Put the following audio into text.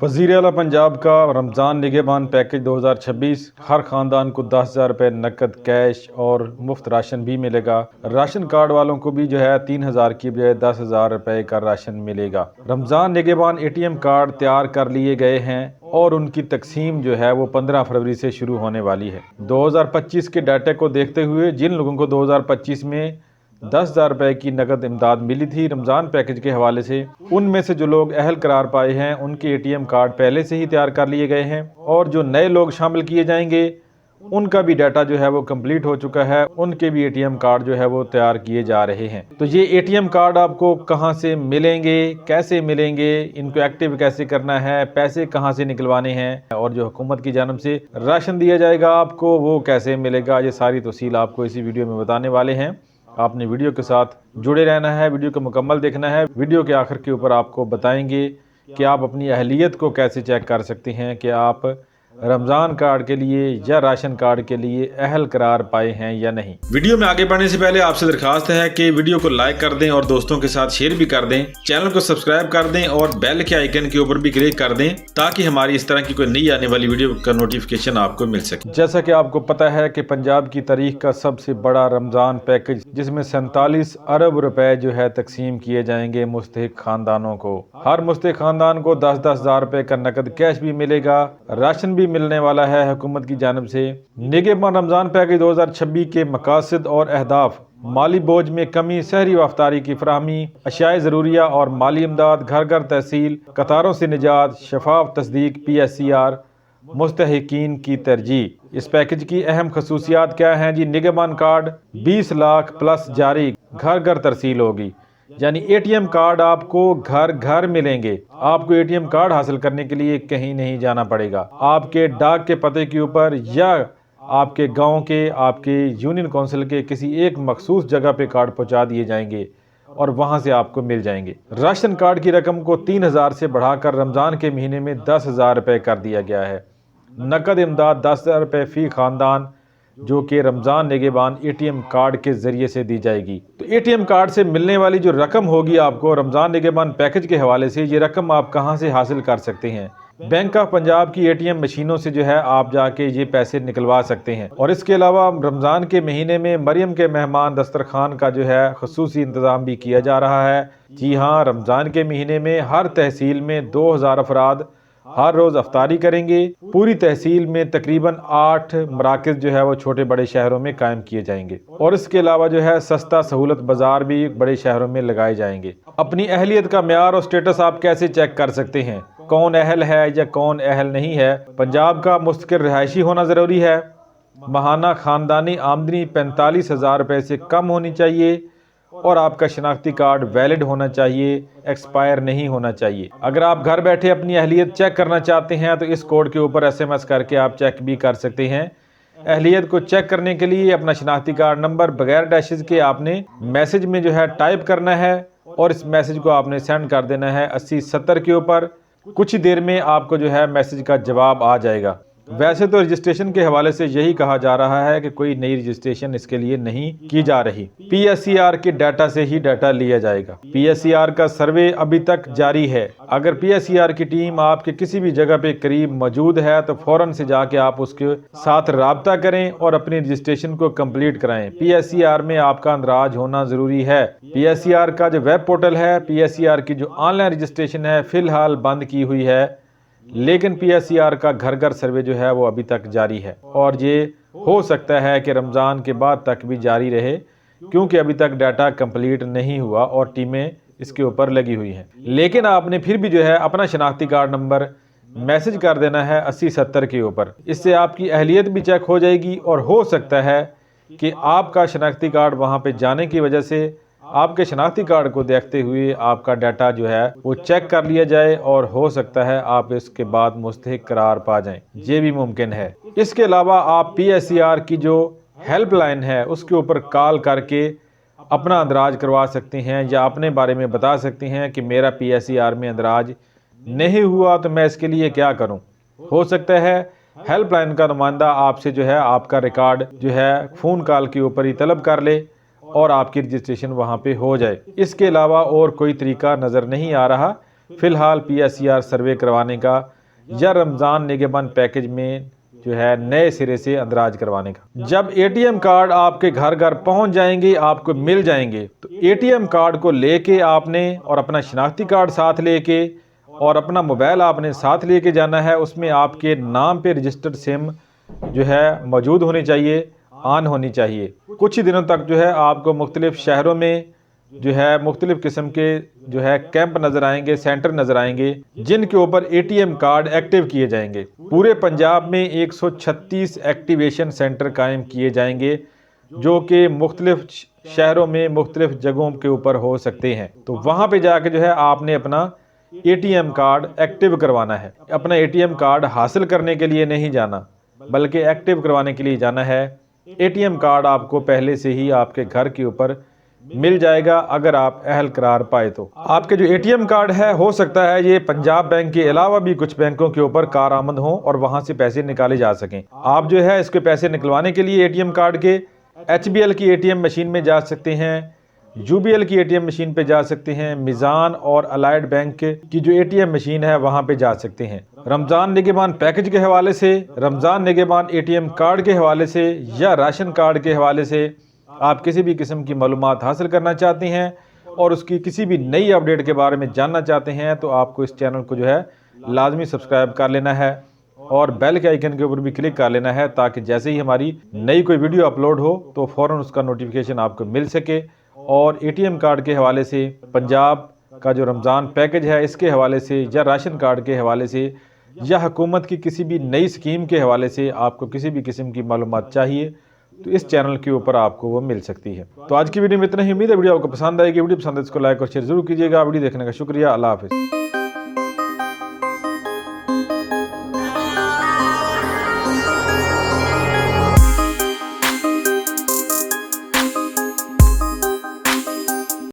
वज़ीर आला पंजाब का रमज़ान निगहबान पैकेज 2026 हर ख़ानदान को 10,000 रुपये नकद कैश और मुफ्त राशन भी मिलेगा। राशन कार्ड वालों को भी 3,000 की बजाय 10,000 रुपये का राशन मिलेगा। रमज़ान निगहबान ATM कार्ड तैयार कर लिए गए हैं और उनकी तकसीम वो 15 फरवरी से शुरू होने वाली है। 2025 के डाटा को देखते हुए जिन लोगों को 2025 में 10,000 रुपये की नकद इमदाद मिली थी रमज़ान पैकेज के हवाले से, उनमें से जो लोग अहल करार पाए हैं उनके ATM कार्ड पहले से ही तैयार कर लिए गए हैं और जो नए लोग शामिल किए जाएंगे उनका भी डाटा वो कंप्लीट हो चुका है। उनके भी ATM कार्ड वो तैयार किए जा रहे हैं। तो ये ATM कार्ड आपको कहां से मिलेंगे, कैसे मिलेंगे, इनको एक्टिव कैसे करना है, पैसे कहां से निकलवाने हैं और जो हुकूमत की जानब से राशन दिया जाएगा आपको वो कैसे मिलेगा, ये सारी तफसील आपको इसी वीडियो में बताने वाले हैं। आपने वीडियो के साथ जुड़े रहना है, वीडियो को मुकम्मल देखना है। वीडियो के आखिर के ऊपर आपको बताएंगे कि आप अपनी अहलियत को कैसे चेक कर सकते हैं कि आप रमज़ान कार्ड के लिए या राशन कार्ड के लिए अहल करार पाए हैं या नहीं। वीडियो में आगे बढ़ने से पहले आपसे दरखास्त है कि वीडियो को लाइक कर दें और दोस्तों के साथ शेयर भी कर दें, चैनल को सब्सक्राइब कर दें और बेल के आइकन के ऊपर भी क्लिक कर दें ताकि हमारी इस तरह की कोई नई आने वाली वीडियो का नोटिफिकेशन आपको मिल सके। जैसा कि आपको पता है कि पंजाब की तारीख का सबसे बड़ा रमज़ान पैकेज जिसमें 47 अरब रुपए तकसीम किए जाएंगे मुस्तहिक खानदानों को। हर मुस्तहिक खानदान को 10-10 हज़ार रुपए का नकद कैश भी मिलेगा, राशन भी मिलने वाला है हुकूमत की जानब से। निगहबान रमज़ान पैकेज 2026 के मकासद और अहदाफ माली बोझ में कमी, सहरी व अफ्तारी की फराहमी, अशियाए ज़रूरिया और माली इमदाद, घर घर तहसील, कतारों से निजात, शफाफ तस्दीक, PSCR, मुस्तहिकीन की तरजीह। इस पैकेज की अहम खसूसियात क्या हैं जी? निगहबान कार्ड 20 लाख प्लस जारी, घर घर तरसील होगी, यानी ATM कार्ड आपको घर घर मिलेंगे। आपको ATM कार्ड हासिल करने के लिए कहीं नहीं जाना पड़ेगा। आपके डाक के पते के ऊपर या आपके गांव के, आपके यूनियन काउंसिल के किसी एक मखसूस जगह पे कार्ड पहुंचा दिए जाएंगे और वहां से आपको मिल जाएंगे। राशन कार्ड की रकम को 3,000 से बढ़ाकर रमज़ान के महीने में 10,000 रुपये कर दिया गया है। नकद इमदाद 10,000 रुपये फी खानदान जो कि रमज़ान निगहबान ATM कार्ड के ज़रिए से दी जाएगी। तो ATM कार्ड से मिलने वाली जो रकम होगी आपको रमज़ान निगहबान पैकेज के हवाले से, ये रकम आप कहां से हासिल कर सकते हैं? बैंक ऑफ पंजाब की ATM मशीनों से आप जाके ये पैसे निकलवा सकते हैं। और इसके अलावा रमज़ान के महीने में मरियम के मेहमान दस्तरखान का खुसूसी इंतज़ाम भी किया जा रहा है। जी हाँ, रमज़ान के महीने में हर तहसील में 2,000 अफराद हर रोज़ अफ्तारी करेंगे। पूरी तहसील में तकरीबन 8 मराकज़ वो छोटे बड़े शहरों में कायम किए जाएंगे और इसके अलावा सस्ता सहूलत बाजार भी बड़े शहरों में लगाए जाएंगे। अपनी अहलियत का म्यार और स्टेटस आप कैसे चेक कर सकते हैं? कौन अहल है या कौन अहल नहीं है? पंजाब का मुस्तकिल रिहायशी होना ज़रूरी है। माहाना ख़ानदानी आमदनी 45,000 रुपये से कम होनी चाहिए और आपका शनाख्ती कार्ड वैलिड होना चाहिए, एक्सपायर नहीं होना चाहिए। अगर आप घर बैठे अपनी अहलियत चेक करना चाहते हैं तो इस कोड के ऊपर SMS करके आप चेक भी कर सकते हैं। अहलियत को चेक करने के लिए अपना शनाख्ती कार्ड नंबर बगैर डैशेज के आपने मैसेज में टाइप करना है और इस मैसेज को आपने सेंड कर देना है 8070 के ऊपर। कुछ ही देर में आपको मैसेज का जवाब आ जाएगा। वैसे तो रजिस्ट्रेशन के हवाले से यही कहा जा रहा है कि कोई नई रजिस्ट्रेशन इसके लिए नहीं की जा रही। PSCR के डाटा से ही डाटा लिया जाएगा। PSCR का सर्वे अभी तक जारी है। अगर PSCR की टीम आपके किसी भी जगह पे करीब मौजूद है तो फौरन से जाके आप उसके साथ राब्ता करें और अपनी रजिस्ट्रेशन को कंप्लीट कराएं। PSCR में आपका अंदराज होना जरूरी है। PSCR का जो वेब पोर्टल है, PSCR की जो ऑनलाइन रजिस्ट्रेशन है फिलहाल बंद की हुई है, लेकिन PSCR का घर घर सर्वे वो अभी तक जारी है और ये हो सकता है कि रमज़ान के बाद तक भी जारी रहे क्योंकि अभी तक डाटा कंप्लीट नहीं हुआ और टीमें इसके ऊपर लगी हुई हैं। लेकिन आपने फिर भी अपना शनाख्ती कार्ड नंबर मैसेज कर देना है 8070 के ऊपर। इससे आपकी अहलियत भी चेक हो जाएगी और हो सकता है कि आपका शनाख्ती कार्ड वहाँ पे जाने की वजह से आपके शनाख्ती कार्ड को देखते हुए आपका डाटा वो चेक कर लिया जाए और हो सकता है आप इसके बाद मुस्तहिक करार पा जाएं। ये भी मुमकिन है। इसके अलावा आप PSCR की जो हेल्पलाइन है उसके ऊपर कॉल करके अपना अंदराज करवा सकते हैं या अपने बारे में बता सकते हैं कि मेरा PSCR में अंदराज नहीं हुआ तो मैं इसके लिए क्या करूं। हो सकता है हेल्पलाइन का नुमाइंदा आपसे आपका रिकॉर्ड फ़ोन कॉल के ऊपर ही तलब कर ले और आपकी रजिस्ट्रेशन वहां पे हो जाए। इसके अलावा और कोई तरीका नज़र नहीं आ रहा फ़िलहाल PSER सर्वे करवाने का या रमज़ान निगहबान पैकेज में जो है नए सिरे से अंदराज करवाने का। जब ATM कार्ड आपके घर घर पहुंच जाएंगे, आपको मिल जाएंगे, तो ATM कार्ड को लेके आपने और अपना शनाख्ती कार्ड साथ लेके और अपना मोबाइल आपने साथ लेके जाना है। उसमें आपके नाम पे रजिस्टर्ड सिम जो है मौजूद होनी चाहिए, ऑन होनी चाहिए। कुछ ही दिनों तक जो है आपको मुख्तलिफ शहरों में जो है मुख्तलिफ किस्म के जो है कैंप नज़र आएंगे, सेंटर नज़र आएंगे, जिनके ऊपर ATM कार्ड एक्टिव किए जाएंगे। पूरे पंजाब में 136 एक्टिवेशन सेंटर कायम किए जाएंगे, जो कि मुख्तलिफ शहरों में मुख्तलिफ जगहों के ऊपर हो सकते हैं। तो वहाँ पे जाके जो है आपने अपना ATM कार्ड एक्टिव करवाना है। अपना ATM कार्ड हासिल करने के लिए नहीं जाना, बल्कि एक्टिव करवाने के लिए जाना है। ATM कार्ड आपको पहले से ही आपके घर के ऊपर मिल जाएगा अगर आप अहल करार पाए तो। आपके जो ATM कार्ड है, हो सकता है ये पंजाब बैंक के अलावा भी कुछ बैंकों के ऊपर कारआमद हों और वहां से पैसे निकाले जा सकें। आप जो है इसके पैसे निकलवाने के लिए ATM कार्ड के HBL की ATM मशीन में जा सकते हैं, UBL की ATM मशीन पे जा सकते हैं, मिजान और अलाइड बैंक की जो ATM मशीन है वहां पे जा सकते हैं। रमज़ान निगहबान पैकेज के हवाले से, रमज़ान निगहबान ATM कार्ड के हवाले से या राशन कार्ड के हवाले से आप किसी भी किस्म की मालूमात हासिल करना चाहते हैं और उसकी किसी भी नई अपडेट के बारे में जानना चाहते हैं, तो आपको इस चैनल को जो है लाजमी सब्सक्राइब कर लेना है और बेल के आइकन के ऊपर भी क्लिक कर लेना है, ताकि जैसे ही हमारी नई कोई वीडियो अपलोड हो तो फ़ौरन उसका नोटिफिकेशन आपको मिल सके। और ATM कार्ड के हवाले से, पंजाब का जो रमज़ान पैकेज है इसके हवाले से, या राशन कार्ड के हवाले से, या हुकूमत की किसी भी नई स्कीम के हवाले से आपको किसी भी किस्म की मालूमात चाहिए तो इस चैनल के ऊपर आपको वो मिल सकती है। तो आज की वीडियो में इतना ही। उम्मीद है वीडियो आपको पसंद आएगी। वीडियो पसंद है इसको लाइक और शेयर जरूर कीजिएगा। वीडियो देखने का शुक्रिया। अल्लाह हाफिज़।